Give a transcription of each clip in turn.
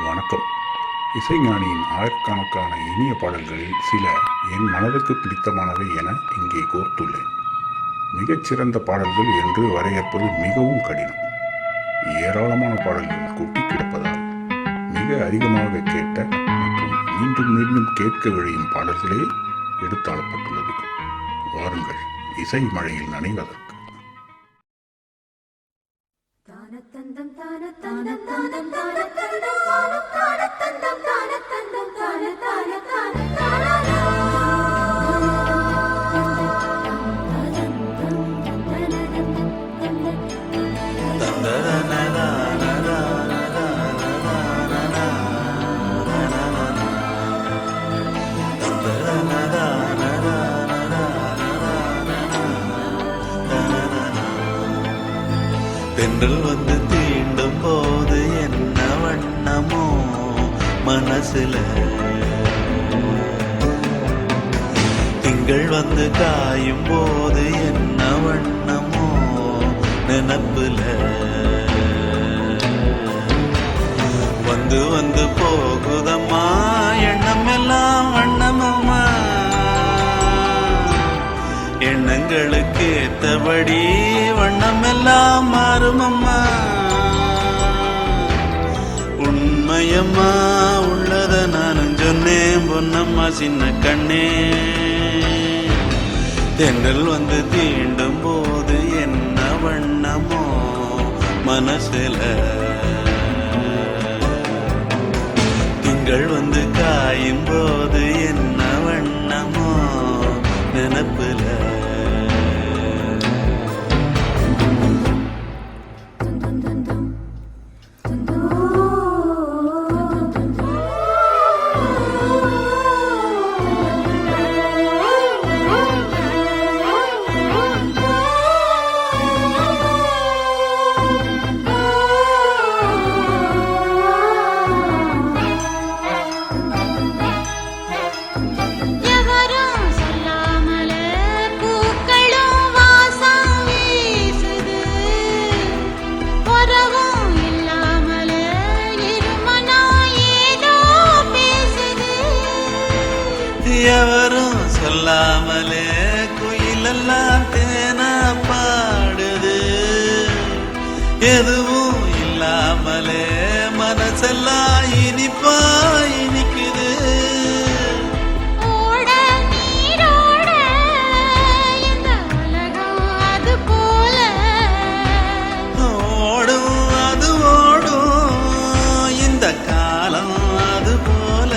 வணக்கம். இசைஞானியின் ஆயிரக்கணக்கான இனிய பாடல்களில் சில என் மனதுக்கு பிடித்தமானவை என இங்கே கோர்த்துள்ளேன். மிகச்சிறந்த பாடல்கள் என்று வரையறுப்பது மிகவும் கடினம். ஏராளமான பாடல்கள் கொட்டி கிடப்பதால் மிக அதிகமாக கேட்ட மற்றும் மீண்டும் மீண்டும் கேட்க விழையும் பாடல்களே எடுத்தாளப்பட்டுள்ளது. வாருங்கள், இசை மழையில் நனைவதற்கு. தென்றல் வந்து தீண்டும் போது என்ன வண்ணமோ மனசுல, திங்கள் வந்து காயும் போது என்ன வண்ணமோ நினப்புல, வந்து வந்து போகுதம்மா எண்ணம் எல்லாம் வண்ணமம்மா, எண்ணங்களுக்கு ஏத்தபடி வண்ணம் எல்லாம் மாறுமம்மா. உண்மையம்மா உள்ளத நானும் சொன்னேன் பொன்னம்மா சின்ன கண்ணே. தென்றல் வந்து தீண்டும் போது என்ன வண்ணமோ மனசுல, திங்கள் வந்து காயும் போது என்ன வண்ணமோ நினப்புல. எவரும் சொல்லாமலே குயிலெல்லாம் தேனா பாடுது, எதுவும் இல்லாமலே மனசெல்லாம் இனிப்பா இனிக்குது. ஓடும் அது ஓடும் இந்த காலம் அது போல,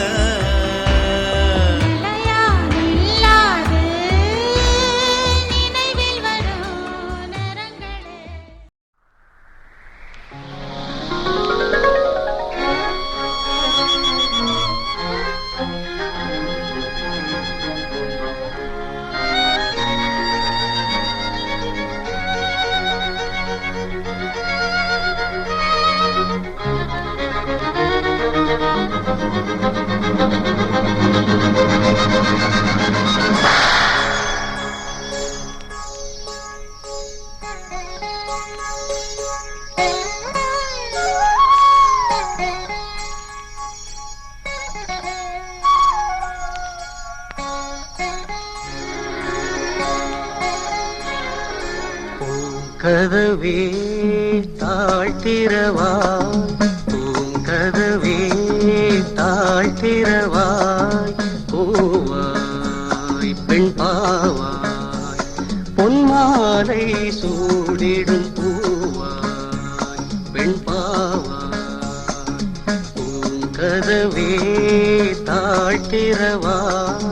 கதவே தாழ்த்திரவாய், பூங்கதவே தாழ்த்திரவாய், பூவாய் பெண் பாவாய் பொன்மாலை சூடிடும் பூவாய் பெண் பாவாய், பூங்கதவே தாழ்த்திரவாய்.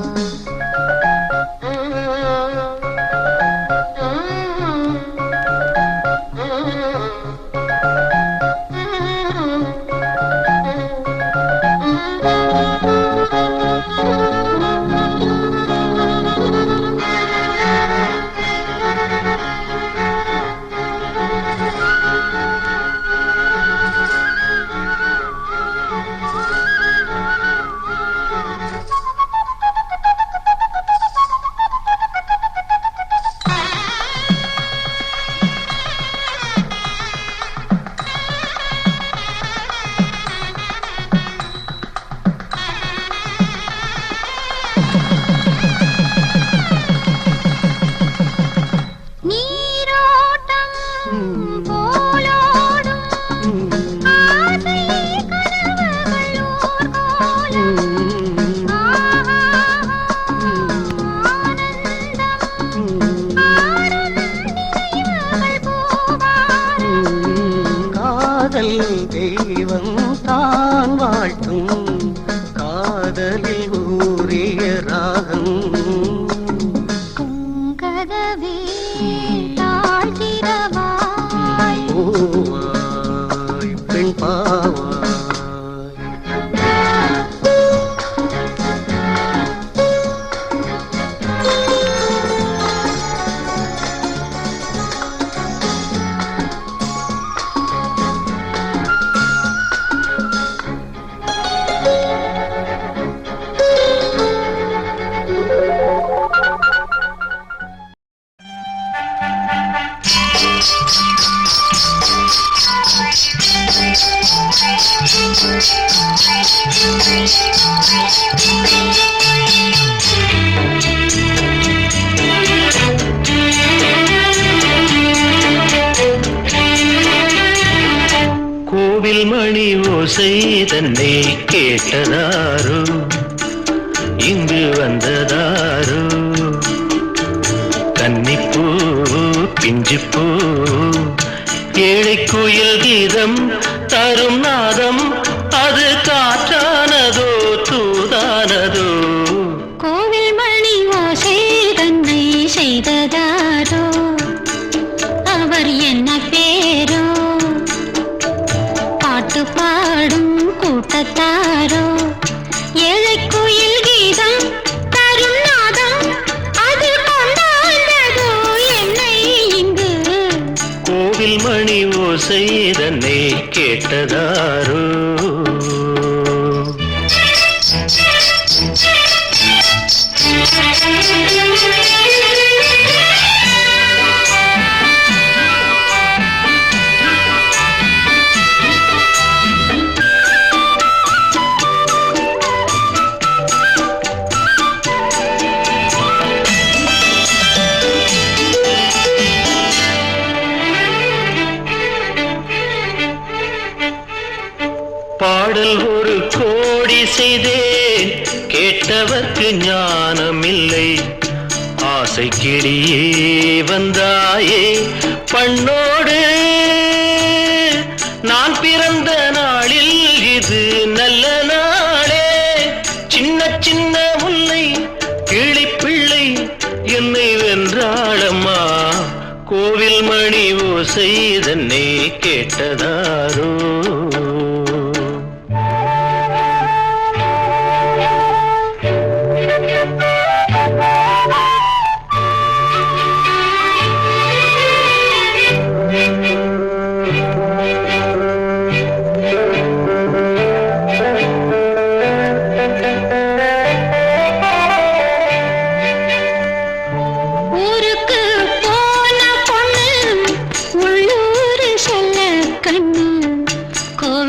வாழ்த்தும் காதலில் ஊறிய ராகம் கதவே தாழ்த்திரவாய் பூவாய் பெண் பாவாய் கோவில் மணி ஓசை தன்னை கேட்டதாரோ இங்கு வந்ததாரோ கன்னிப்பூ பிஞ்சிப்பூ ஏழை குயில் கீதம் தரும் நாதம் அது காற்றானதோ தூதானதோ கோவில் மணி ஓசை தன்னை செய்ததாரோ அவர் என்ன பேரோ பாட்டு பாடும் கூட்டத்தாரோ ஏழை குயில் கீதம் தரும் நாதம் அது கொண்டாண்டதோ என்னை இங்கு கோவில் மணி ஓசை தன்னை கேட்டதாரோ பாடல் ஒரு கோடி செய்தேன் கேட்டவர்க்கு ஞானமில்லை ஆசை கிளியே வந்தாயே பண்ணோடு நான் பிறந்த நாளில் இது நல்ல நாளே சின்ன சின்ன முல்லை கிளிப்பிள்ளை என்னை வென்றாளம்மா கோவில் மணி ஓசை தன்னை கேட்டதாரோ ஊருக்கு போன பொண்ணு உள்ளூர் செல்ல கண்ணு கோவில்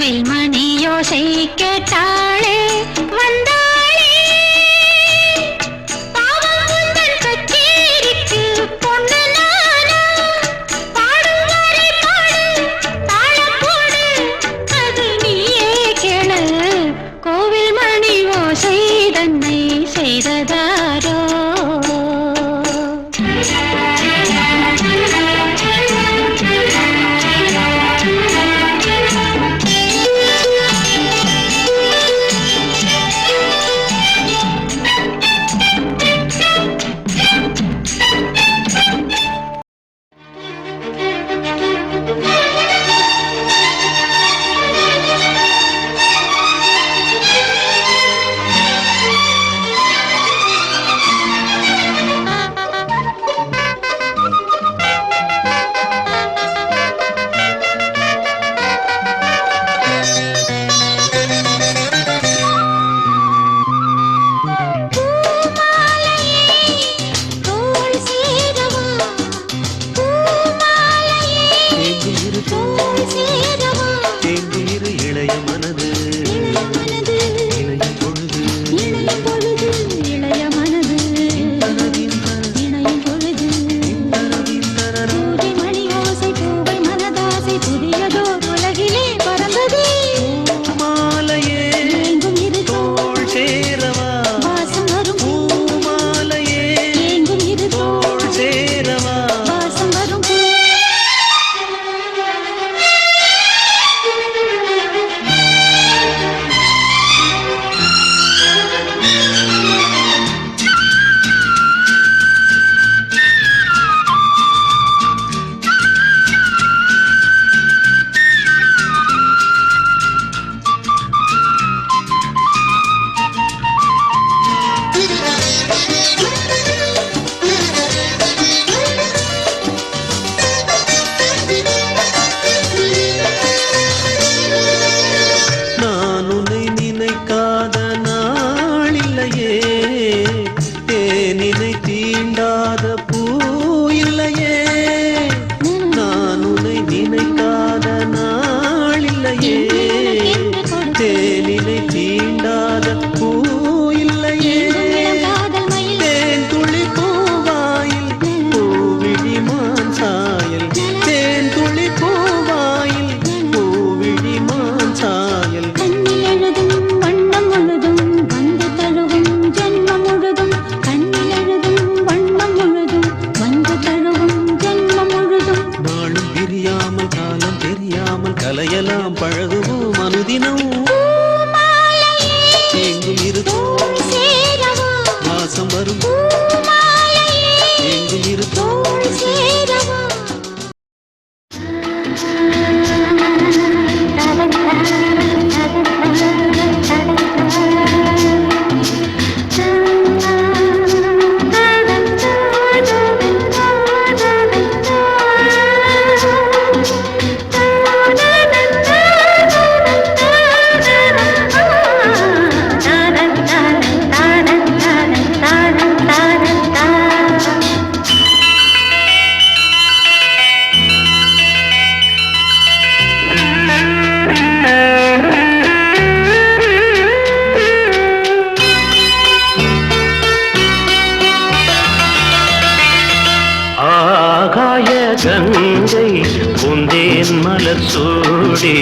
ஆகாய கங்கை பூந்தேன் மலர் சூடி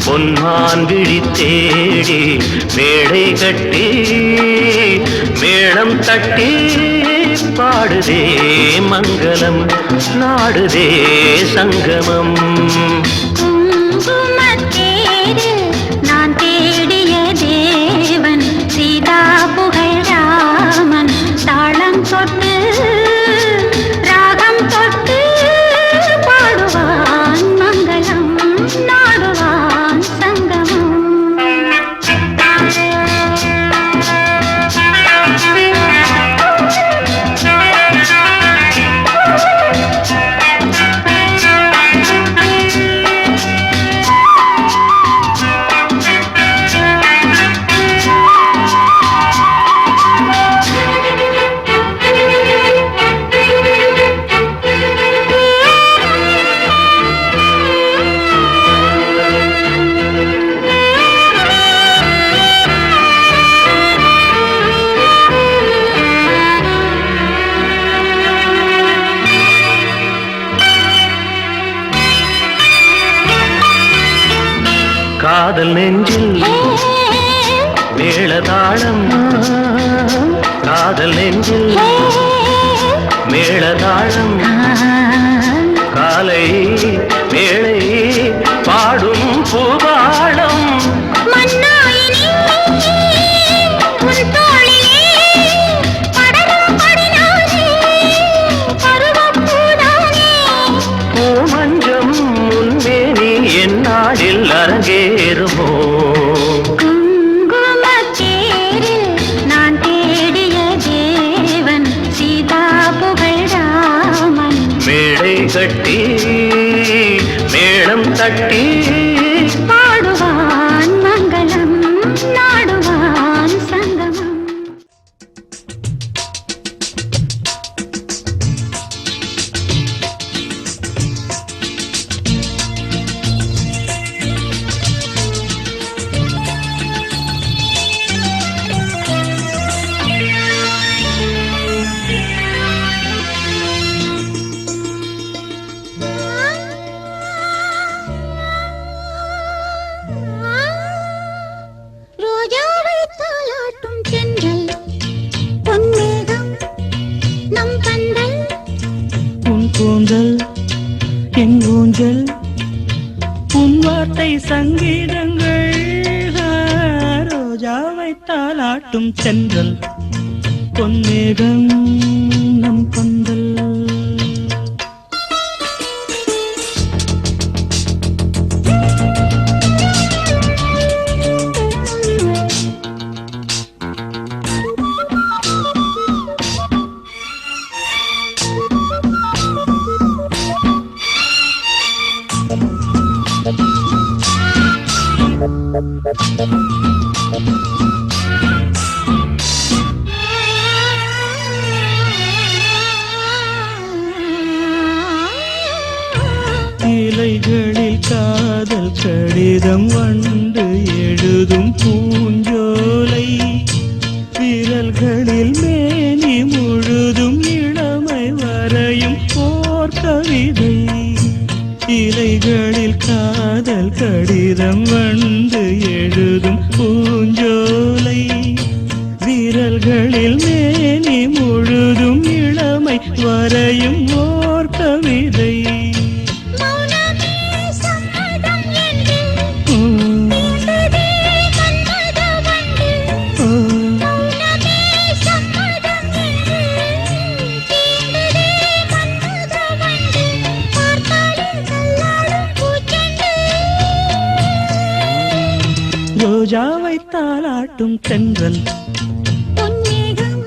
பொன்மான் விழி தேடி மேடை கட்டி மேளம் தட்டி பாடுதே மங்களம் நாடுதே சங்கமம். குங்குமத்தேரு நான் தேடிய தேவன் சீதா புகழ் ராமன் தாளம் தொட்டு ராகம் தொட்டு பாடுவான் மங்களம் நாடுவான் சங்கமம். காதல் நெஞ்சில் மேளதாளம் காதல் நெஞ்சில் மேளதாளம் காலை வேளை பாடும் பூபாளம். பூமஞ்சம் முன்பேனி என்னாடில் அரங்கேறுமோ. குங்குமத்தேரு நான் தேடிய தேவன் சீதா புகழ் ராமன் மேடை கட்டி மேளம் தட்டி பாடுவான் மங்களம் நாடுவான் சங்கமம். ரோஜாவை தாலாட்டும் தென்றல் பொன்மேகம் நம் பந்தல் உன் கூந்தல் என் ஊஞ்சல் உன் வார்த்தை சங்கீதங்கள் ரோஜாவை தாலாட்டும் தென்றல் பொன்மேகம் நம் பந்தல். இலைகளில் காதல் கடிதம் வண்டு எழுதும் பூஞ்சோலை விரல்களில் மேனி முழுதும் இளமை வரையும் போர் கவிதை. இலைகளில் காதல் கடிதம் வண்டு எழுதும் பூஞ்சோலை விரல்களில் மேனி முழுதும் இளமை வரையும் ஓர் கவிதை. ரோஜாவை தாலாட்டும் தென்றல் பொன்மேகம்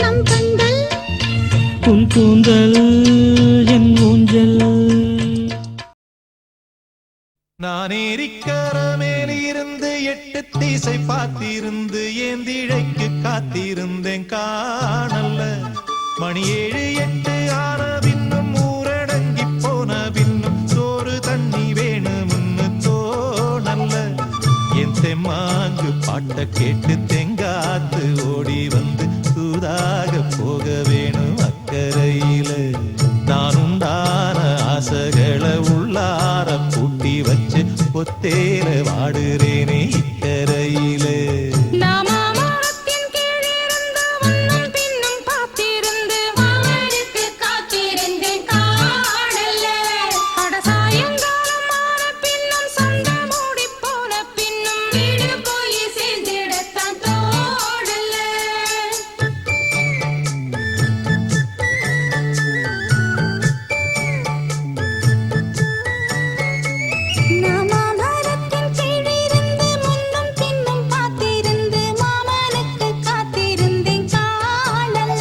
நம் பந்தல் உன் கூந்தல் என் ஊஞ்சல். நான் ஏரிக்கரமேலிருந்து 8 திசை பார்த்திருந்து ஏந்திழைக்கு காத்திருந்தேன் காணல்ல. மணி 7 8 ஆன பின்னும் ஊரடங்கி போன பின்னும் சோறு தண்ணி வேணும்னு தோணல்ல. என் தெம்மாங்கு பாட்ட கேட்டு தெங்காத்து ஓடி வந்து சூதாக போக வேணும் அக்கறையில. நான் உண்டா ஒத்தேல வாடுறேனே இக்கரையிலே. நாமாமரத்தின் கீழிருந்து முன்னும் பின்னும் பார்த்திருந்து மாமனுக்கு காத்திருந்தேன் காணல. அட சாயங்காலம் ஆன பின்னும் சண்டை மூடி போன பின்னும் வீடு போய் சேர்ந்திடத்தான் தோடல. நாமாமரத்தின் கீழிருந்து முன்னும் பின்னும் பார்த்திருந்து மாமனுக்கு காத்திருந்தேன் காணல.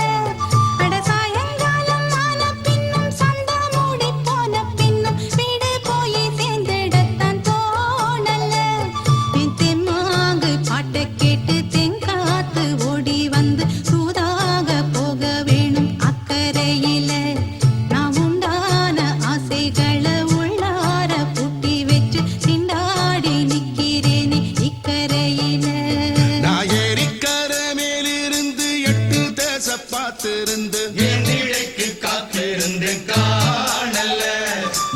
அட சாயங்காலம் ஆன பின்னும் சண்டை மூடி போன பின்னும் வீடு போய் சேர்ந்திடத்தான் தோணல. தெம்மாங்கு பாட்டை கேட்டு தெங்காத்து ஓடி வந்து சூதாக போக வேணும் அக்கறையில. நான் உண்டான ஆசைகளை உள்ளார பூட்டி வச்சு திண்டாடி நிக்கிறேனே இக்கரையில. நான் ஏரிக்கர மேலிருந்து 8 தேச பார்த்திருந்து என் இழைக்கு காத்திருந்தேன் காணல.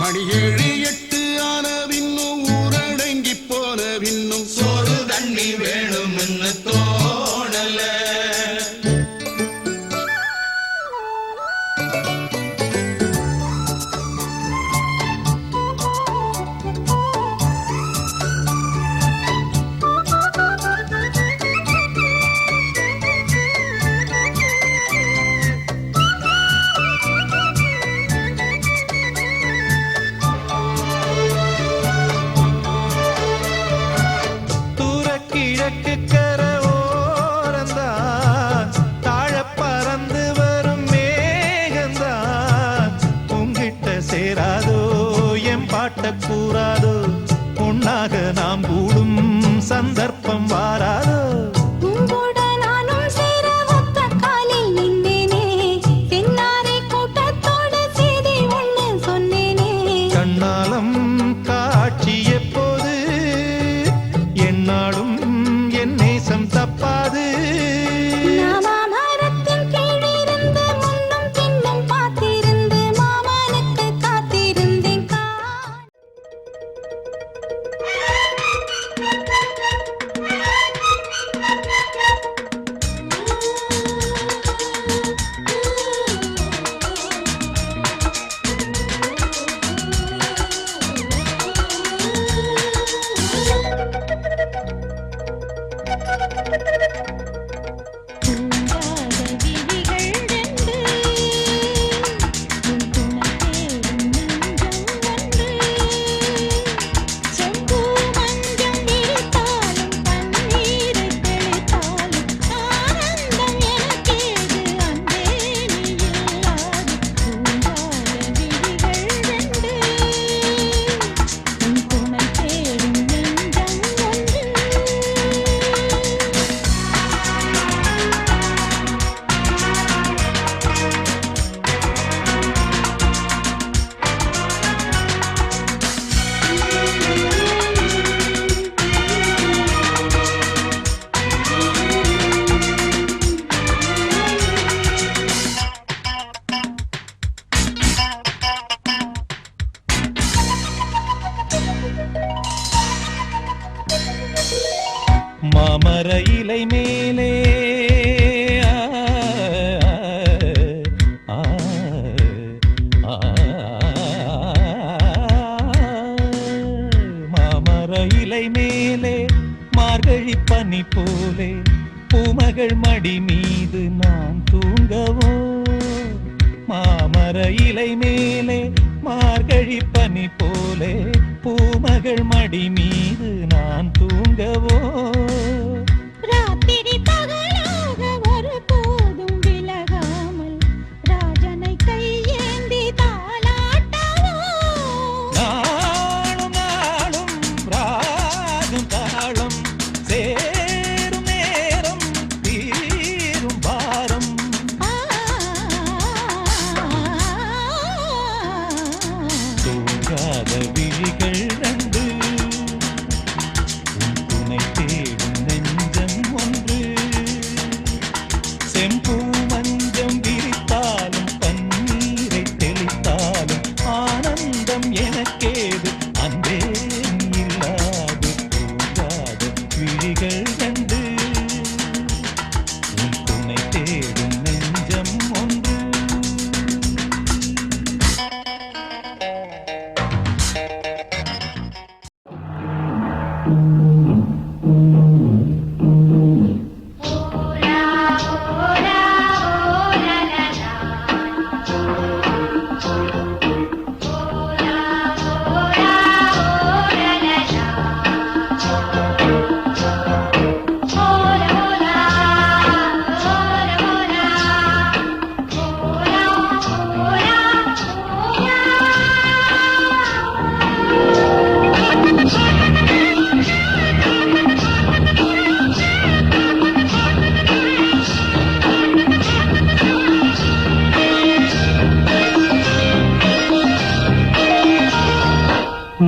மணி 7 8 ஆன பின்னும் ஊரடங்கி போன பின்னும் சோறு தண்ணி வேணும்னு தோணல. தூரக்கிழக்கு கரை ஓரந்தான் தாழப் பறந்து வரும் மேகந்தான். உங்கிட்ட சேராதோ என் பாட்ட கூறாதோ, உன்னாக நாம் கூடும் சந்தர்ப்பம் வாராதோ. உங்கூட நானும் சேர ஒத்த காலில் நின்னேனே. தென்னாரை கூட்டத்தோட செய்தி ஒண்ணு சொன்னேனே. கண்ணாலம் காட்சி எப்போது என்னாலும் என் நேசம் தப்பாது. நாமாமரத்தின் கீழிருந்து முன்னும் பின்னும் பார்த்திருந்து மாமனுக்கு காத்திருந்தேன் மாமர இலை மேலே மாமர இலை மேலே மார்கழி பனி போலே பூமகள் மடி மீது நான் தூங்கவோ. மாமர இலை மேலே மார்கழி பனி போலே பூமகள் மடி மீது நான் தூங்கவோ. ராத்திரி பகலாக ஒரு போதும் விலகாமல் ராஜனை கையேந்தி தாலாட்டவோ. நாளும் நாளும் ராகம் தாளம் சேரும் நேரம் தீரும் பாரம். தூங்காத விழிகள் 2 உன் துணை தேடும் நெஞ்சம்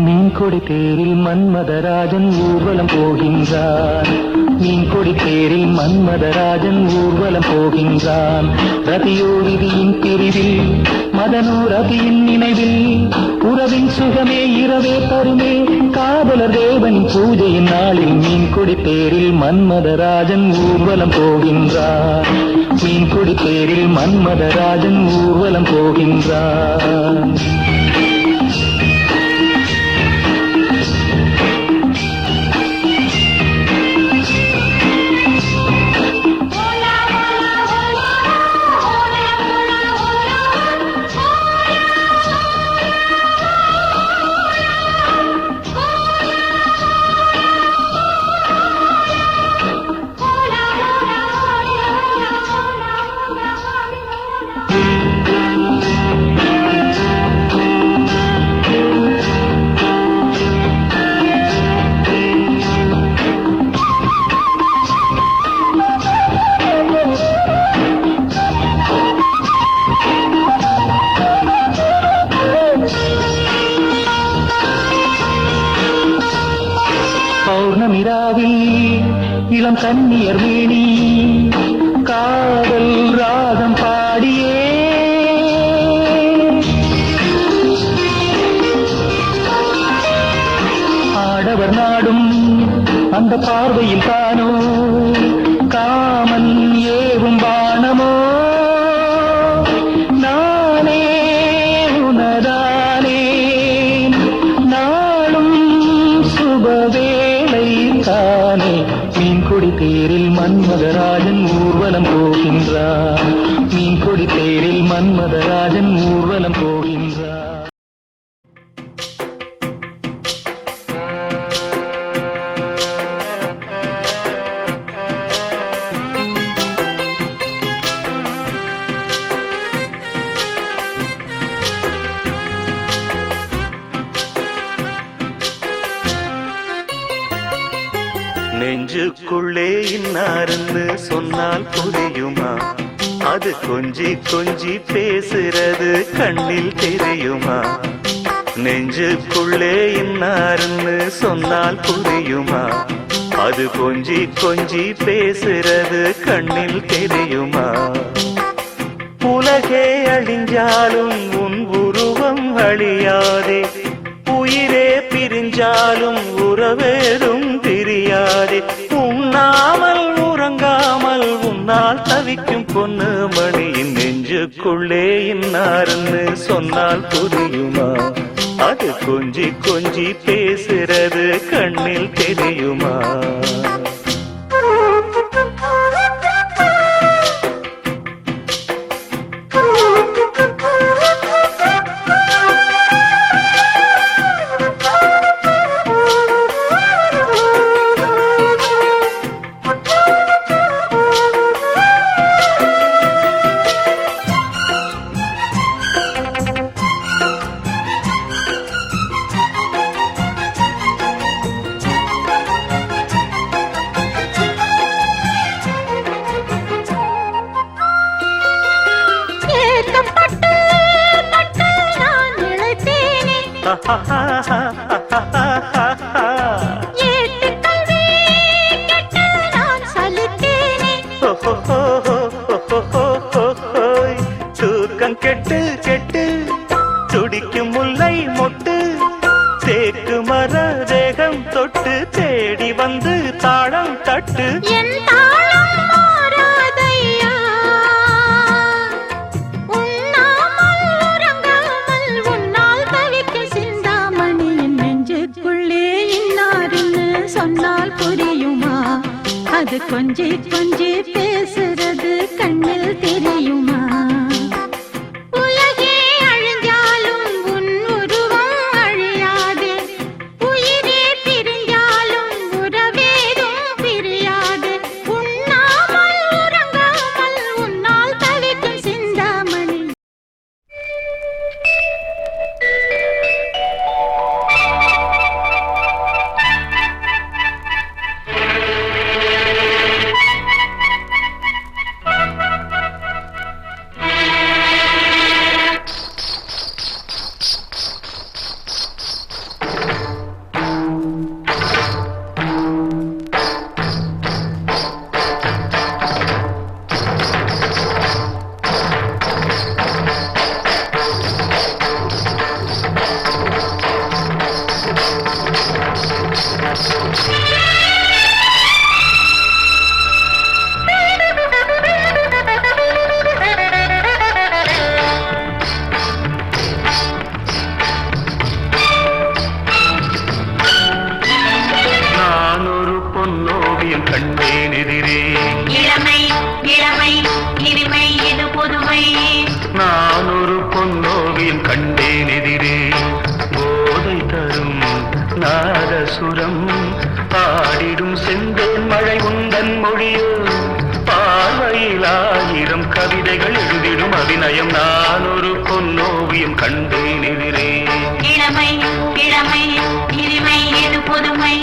மீன்கொடி தேரில் மன்மதராஜன் ஊர்வலம் போகின்றான். மீன்கொடி தேரில் மன்மதராஜன் ஊர்வலம் போகின்றான். ரதியோவிதியின் பிரிவில் மதனோ ரதியின் நினைவில் உறவின் சுகமே இரவே தருமே காதலர் தேவனின் பூஜையின் நாளில் மீன்கொடி தேரில் மன்மதராஜன் ஊர்வலம் போகின்றான். மீன்கொடி தேரில் மன்மதராஜன் ஊர்வலம் போகின்றான். பௌர்ணமிராவில் இளம் கன்னியர் வேணி காதல் ராகம் பாடியே ஆடவர் நாடும் அந்த பார்வையில் தானோ காமன் ஏவும் பானமோ நானே உனதானே நாளும் சுபவேளை தானே. மீன்கொடி தேரில் மன்மதராஜன் ஊர்வலம் போகின்றான். மீன்கொடி தேரில் மன்மதராஜன் ஊர்வலம் போகின்றான். நெஞ்சுக்குள்ளே இன்னாருன்னு சொன்னால் புரியுமா? அது கொஞ்சி கொஞ்சி பேசுறது கண்ணில் தெரியுமா? நெஞ்சுக்குள்ளே இன்னாருன்னு சொன்னால் புரியுமா? அது கொஞ்சி கொஞ்சி பேசுறது கண்ணில் தெரியுமா? உலகே அழிஞ்சாலும் உன் உருவம் அழியாதே, உயிரே பிரிஞ்சாலும் உறவேதும் தெரியாதே. உண்ணாமல் உறங்காமல் உன்னால் தவிக்கும் பொண்ணு மணியின் நெஞ்சுக்குள்ளே இன்னாருன்னு சொன்னால் புரியுமா? அது கொஞ்சி கொஞ்சி பேசுறது கண்ணில் தெரியுமா? தூக்கம் கெட்டு கெட்டு துடிக்கும் முல்லை மொட்டு தேக்கு மர தேகம் தொட்டு தேடி வந்து தாளம் தட்டு. என் தாளம் மாறாதையா, உண்ணாமல் உறங்காமல் உன்னால் தவிக்க சிந்தாமணியின் நெஞ்சுக்குள்ளே இன்னாருன்னு அது கொஞ்சி கொஞ்சி பேசுறது கண்ணில் தெரியுமா? உலகே அழிஞ்சாலும் உன் உருவம் அழியாது, உயிரே பிரிஞ்சாலும் உறவேதும் பிரியாது. உண்ணாமல் உறங்காமல் உன்னால் தவிக்கும் சிந்தாமணி. நாதசுரம் பாடிடும் செந்தேன் மழை உந்தன் மொழியோ பார்வையில் 1000 கவிதைகள் எழுதிடும் அபிநயம். நான் ஒரு பொன்னோவியம் கண்டேன் எதிரே. இளமை இளமை இனிமை இது புதுமை.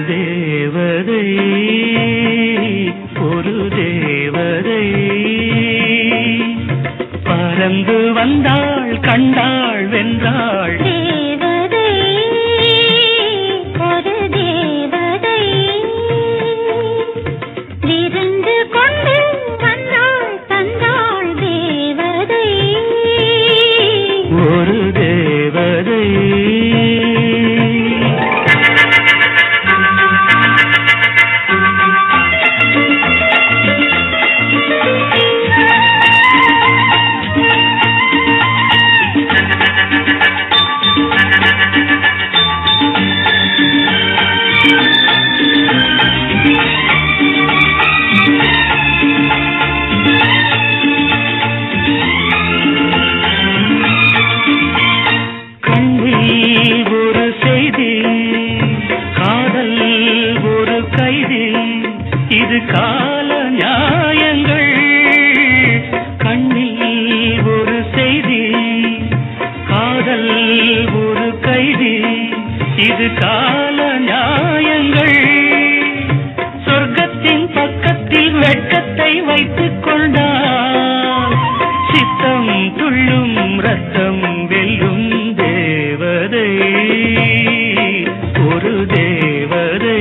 தேவதை ஒரு தேவதை பறந்து வந்தாள், கண்டாள், வென்றாள். தேவதை ஒரு தேவதை விருந்து கொண்டு வந்தாள், தந்தாள். தேவதை ஒரு தேவதை இது கால நியாயங்கள். கண்ணில் ஒரு செய்தி, காதல் ஒரு கைதி. இது கால நியாயங்கள். சொர்க்கத்தின் பக்கத்தில் வெட்கத்தை வைத்துக் கொண்டால் சித்தம் துள்ளும், ரத்தம் வெல்லும். தேவதை ஒரு தேவதை.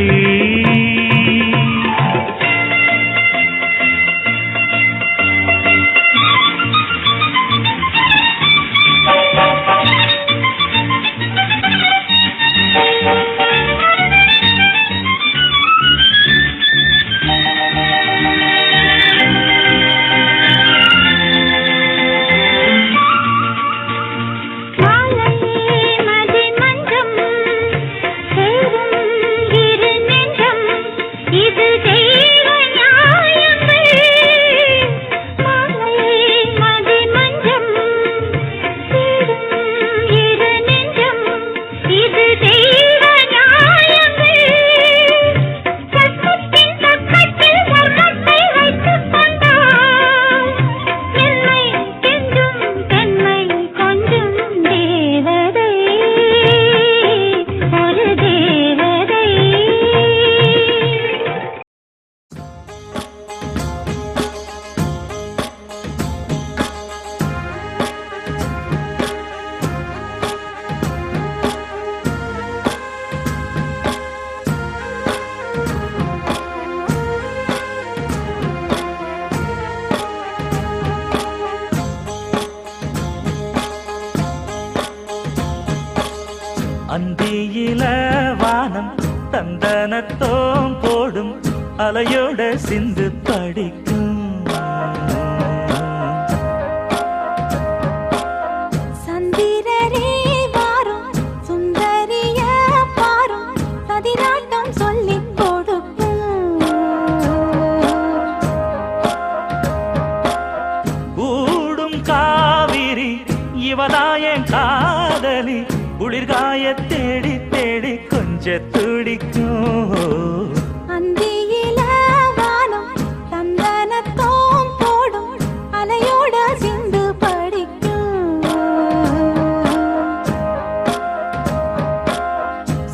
அந்தியில வானம் தந்தனத்தோம் போடும் அலையோட சிந்து படிக்கும். சந்திரரே வாரும் சுந்தரிய பாரும் சதிராட்டம் சொல்லிக் கொடுக்கும். கூடும் காவிரி இவதாயன் காதலி குளிர்காய தேடி தேடி கொஞ்ச துடிக்கும். அந்தியில வானம் தந்தனத்தோம் போடும் அலையோட சிந்து படிக்கும்.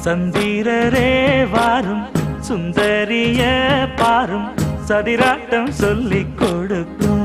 சந்திரரே வாரும் சுந்தரிய பாரும் சதிராட்டம் சொல்லிக் கொடுக்கும்.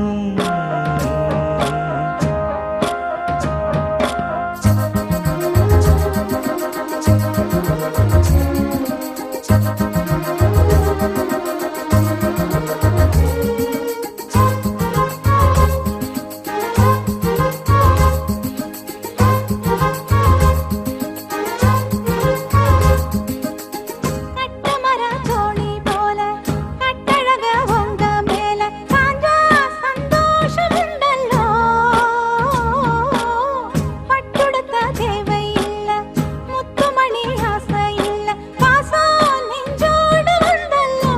கட்டமர தோணி போல கட்டழக உங்க மேல காஞ்சா சந்தோஷம் உண்டல்லோ. பட்டுடுத்த தேவை இல்ல முத்துமணி ஆசை இல்ல பாசம் நெஞ்சோடு வந்தல்லோ.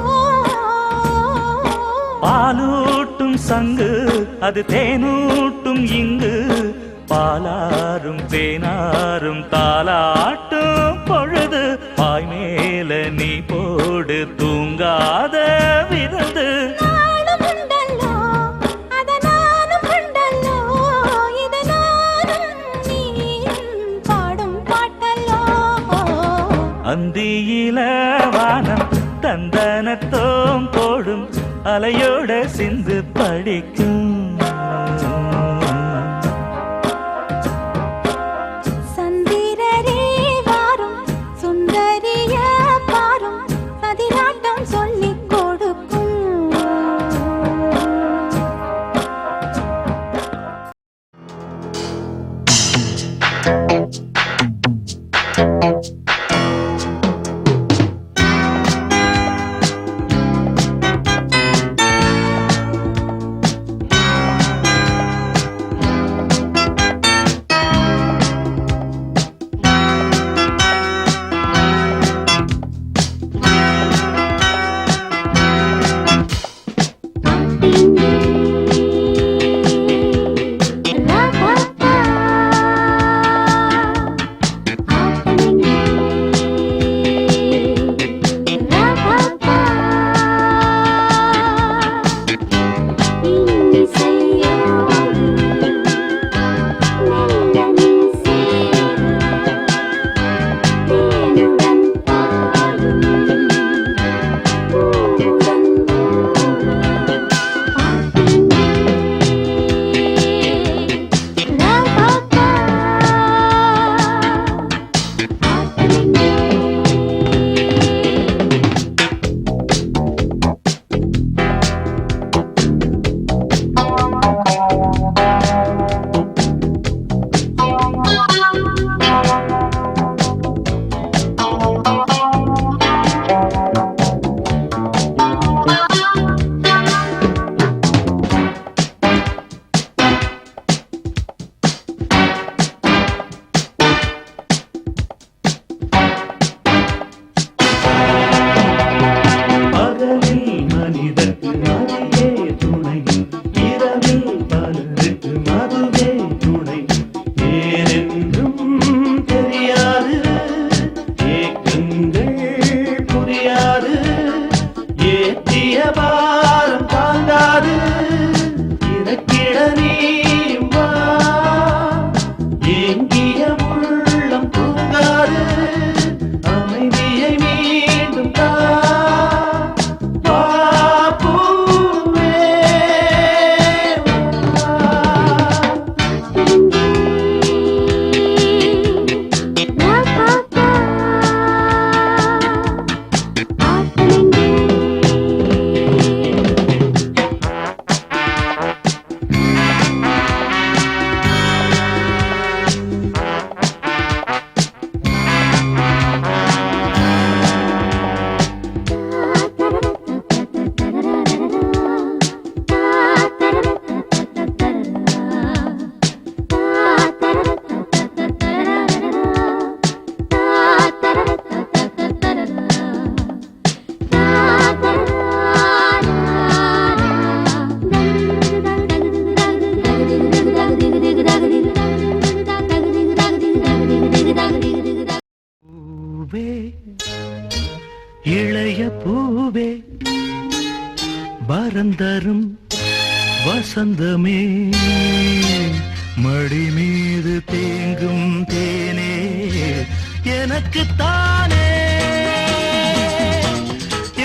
பாலூட்டும் சங்கு அது தேனூட்டும் இங்கு பாலாரும் தேனாரும் தாலாட்டும் பொழுது பாய் மேல நீ போடு தூங்காத விருந்து. நானும் உண்டல்லோ அத நானும் கண்டல்லோ இத நானும் நீயும் பாடும் பாட்டல்லோ. அந்தியில வானம் தந்தனத்தோம் போடும் அலையோட சிந்து படிக்கும். சந்திரரே வாரும் சுந்தரிய பாரும் சதிராட்டம் சொல்லிக் கொடுக்கும். பூவே வரந்தரும் வசந்தமே மடி மீது தேங்கும் தேனே எனக்கு தானே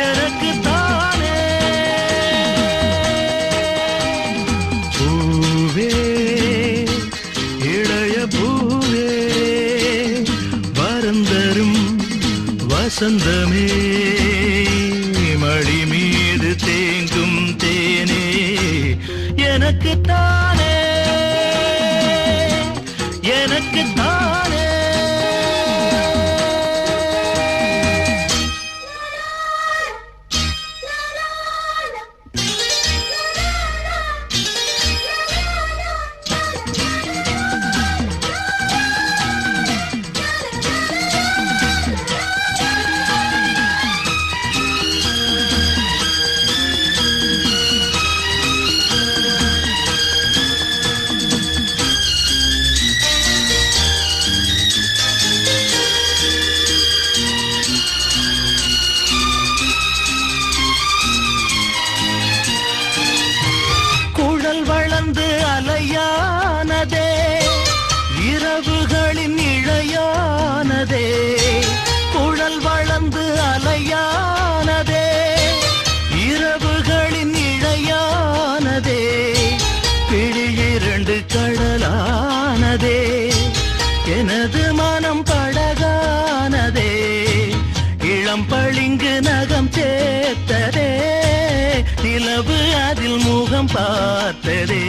எனக்கு தானே பூவே இளைய பூவே வரந்தரும் வசந்தமே மடி மீது தேங்கும் தேனே எனக்கு தானே எனக்கு தானே குழல் வளர்ந்து அலையானதே இரவுகளின் இழையானதே குழல் வளர்ந்து அலையானதே இரவுகளின் இழையானதே பிழி இரண்டு கடலானதே எனது மனம் படகானதே இளம் பளிங்கு நகம் சேர்த்ததே நிலவு அதில் முகம் பார்த்ததே